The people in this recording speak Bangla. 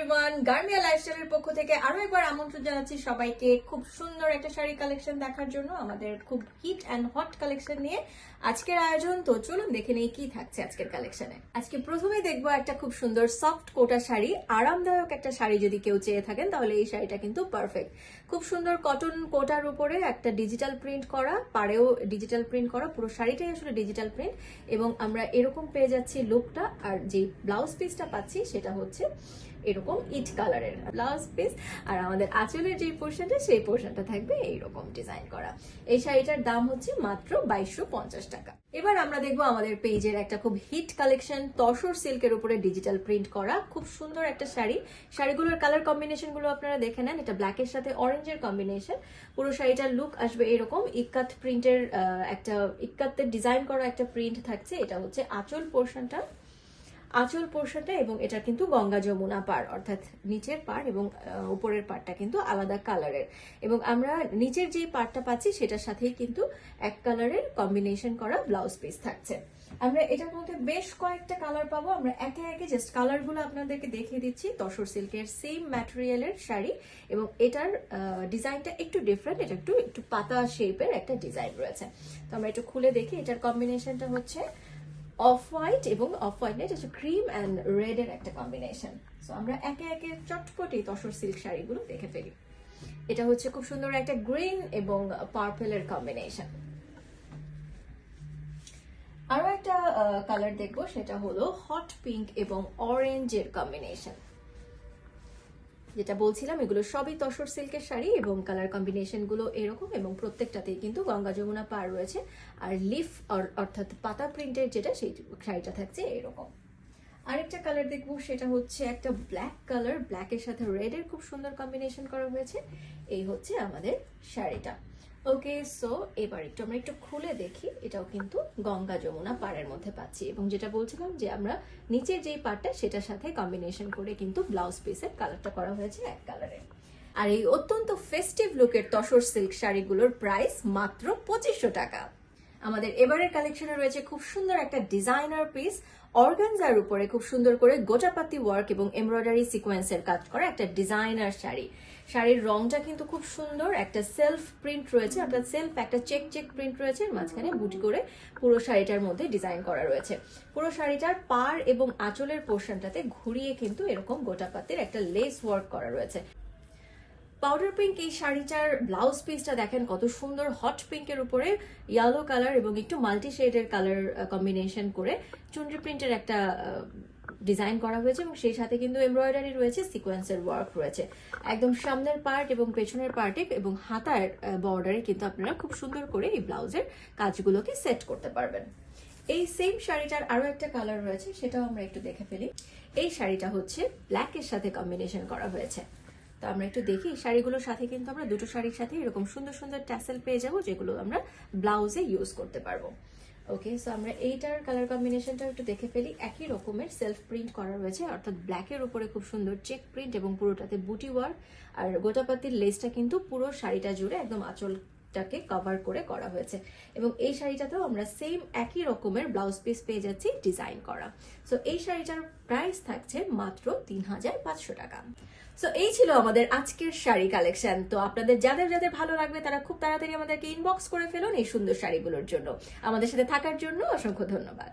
এভরিওয়ান, গার্মিয়া লাইফস্টাইলের পক্ষ থেকে আরো একবার আমন্ত্রণ জানাচ্ছি সবাইকে খুব সুন্দর একটা শাড়ি কালেকশন দেখার জন্য। আমাদের খুব হিট অ্যান্ড হট কালেকশন নিয়ে আজকের আয়োজন। তো চলুন দেখে নেই কি থাকছে আজকের কালেকশনে। আজকে প্রথমেই দেখবো একটা খুব সুন্দর সফট কোটা শাড়ি। আরামদায়ক একটা শাড়ি যদি কেউ চেয়ে থাকেন তাহলে এই শাড়িটা কিন্তু পারফেক্ট। খুব সুন্দর কটন কোটার উপরে একটা ডিজিটাল প্রিন্ট করা, পাড়েও ডিজিটাল প্রিন্ট করা, পুরো শাড়িটাই আসলে ডিজিটাল প্রিন্ট। এবং আমরা এরকম পেয়ে যাচ্ছি লুকটা। আর যে ব্লাউজ পিসটা পাচ্ছি সেটা হচ্ছে এরকম ইট কালারের ব্লাউজ পিস। আর আমাদের আঁচলের যে পোর্শনটা সেই পোর্শনটা থাকবে এইরকম ডিজাইন করা। এই শাড়িটার দাম হচ্ছে মাত্র 2250 টাকা। এবার আমরা দেখবো আমাদের পেজের একটা খুব হিট কালেকশন, তসর সিল্কের উপরে ডিজিটাল প্রিন্ট করা খুব সুন্দর একটা শাড়ি। শাড়িগুলোর কালার কম্বিনেশন গুলো আপনারা দেখে নেন। এটা ব্ল্যাকের সাথে অরেঞ্জের কম্বিনেশন। পুরো শাড়িটার লুক আসবে এরকম ইক্কাত প্রিন্টের, একটা ইক্কাতের ডিজাইন করা একটা প্রিন্ট থাকছে। এটা হচ্ছে আঁচল পোর্শনটা, এবং এটা কিন্তু গঙ্গা যমুনা পাড়, অর্থাৎ নিচের পাড় এবং উপরের পাড়টা কিন্তু আলাদা কালারের। এবং আমরা নিচের যে পাড়টা পাচ্ছি সেটার সাথেই কিন্তু এক কালারের কম্বিনেশন করা ব্লাউজ পিস থাকছে। আমরা এটার মধ্যে বেশ কয়েকটা কালার পাবো। আমরা একে একে জাস্ট কালারগুলো আপনাদেরকে দেখিয়ে দিচ্ছি। তসর সিল্কের সেম ম্যাটেরিয়ালের শাড়ি এবং এটার ডিজাইনটা একটু ডিফারেন্ট। এটা একটু পাতা শেপের একটা ডিজাইন রয়েছে। তো আমরা একটু খুলে দেখি। এটার কম্বিনেশনটা হচ্ছে অফ হোয়াইট এবং অফ হোয়াইট নেই, এটা ক্রিম অ্যান্ড রেড এর একটা কম্বিনেশন। সো আমরা একে একে চটপটি তসর সিল্ক শাড়িগুলো দেখে ফেলি। এটা হচ্ছে খুব সুন্দর একটা গ্রিন এবং পার্পল এর কম্বিনেশন। আরো একটা কালার দেখবো, সেটা হলো হট পিঙ্ক এবং অরেঞ্জ এর কম্বিনেশন। যেটা বলছিলাম এগুলো সবই তসর সিল্কের শাড়ি এবং কালার কম্বিনেশন গুলো এরকম এবং প্রত্যেকটাতেই কিন্তু গঙ্গা যমুনা পাড় রয়েছে। আর লিফ অর্থাৎ পাতা প্রিন্টের যেটা সেই শাড়িটা থাকছে এরকম। আরেকটা কালার দেখবো, সেটা হচ্ছে একটা ব্ল্যাক কালার, ব্ল্যাকের সাথে রেড এর খুব সুন্দর কম্বিনেশন করা হয়েছে। এই হচ্ছে আমাদের শাড়িটা। ওকে, সো এবার আমরা একটু খুলে দেখি। এটাও কিন্তু গঙ্গা যমুনা পাড়ের মধ্যে পাচ্ছি এবং যেটা বলছিলাম যে আমরা নিচের যেই পাড়টা সেটার সাথে কম্বিনেশন করে কিন্তু ব্লাউজ পিসের কালারটা করা হয়েছে এক কালারের। আর এই অত্যন্ত ফেস্টিভ লুকের তসর সিল্ক শাড়িগুলোর প্রাইস মাত্র 2500 টাকা। আমাদের এবারের কালেকশনে রয়েছে খুব সুন্দর একটা ডিজাইনার পিস, অর্গানজার উপরে খুব সুন্দর করে গোটাপাতি ওয়ার্ক এবং এমব্রয়ডারি সিকোয়েন্সের কাজ করা একটা ডিজাইনার শাড়ি। শাড়ির রংটা কিন্তু খুব সুন্দর, একটা সেলফ প্রিন্ট রয়েছে, অর্থাৎ সেলফ একটা চেক প্রিন্ট রয়েছে, মাঝখানে বুটি করে পুরো শাড়িটার মধ্যে ডিজাইন করা রয়েছে। পুরো শাড়িটার পাড় এবং আঁচলের পোর্শনটাতে ঘুরিয়ে কিন্তু এরকম গোটাপাতির একটা লেস ওয়ার্ক করা রয়েছে। পাউডার পিঙ্ক এই শাড়িটার ব্লাউজ পিসটা দেখেন কত সুন্দর, হট পিঙ্কের উপরে ইয়েলো কালার এবং একটু মাল্টি শেডের কালার কম্বিনেশন করে চুনরি প্রিন্টের একটা ডিজাইন করা হয়েছে এবং সেই সাথে কিন্তু এমব্রয়ডারি রয়েছে, সিকোয়েন্সের ওয়ার্ক রয়েছে একদম সামনের পার্ট এবং পেছনের পার্টে এবং হাতার বর্ডারে কিন্তু আপনারা খুব সুন্দর করে এই ব্লাউজের কাজগুলোকে সেট করতে পারবেন। এই সেম শাড়িটার আরো একটা কালার রয়েছে, সেটাও আমরা একটু দেখে ফেলি। এই শাড়িটা হচ্ছে ব্ল্যাকের সাথে কম্বিনেশন করা হয়েছে। তো আমরা একটু দেখি, শাড়িগুলোর সাথে কিন্তু আমরা দুটো শাড়ির সাথে এরকম সুন্দর সুন্দর ট্যাসেল পেয়ে যাবো যেগুলো আমরা ব্লাউজে ইউজ করতে পারবো। ওকে, সো আমরা এইটার কালার কম্বিনেশনটা একটু দেখে ফেলি। একই রকমের সেলফ প্রিন্ট করা রয়েছে, অর্থাৎ ব্ল্যাকের উপরে খুব সুন্দর চেক প্রিন্ট এবং পুরোটাতে বুটি ওয়ার্ক। আর গোটাপাতির লেসটা কিন্তু পুরো শাড়িটা জুড়ে একদম আঁচলটাকে কভার করে করা হয়েছে এবং এই শাড়িটাতেও আমরা সেম একই রকমের ব্লাউজ পিস পেয়ে যাচ্ছি ডিজাইন করা। সো এই শাড়িটার প্রাইস থাকছে মাত্র 3500 টাকা। সো এই ছিল আমাদের আজকের শাড়ি কালেকশন। তো আপনাদের যাদের যাদের ভালো লাগবে তারা খুব তাড়াতাড়ি আমাদেরকে ইনবক্স করে ফেলুন এই সুন্দর শাড়িগুলোর জন্য। আমাদের সাথে থাকার জন্য অসংখ্য ধন্যবাদ।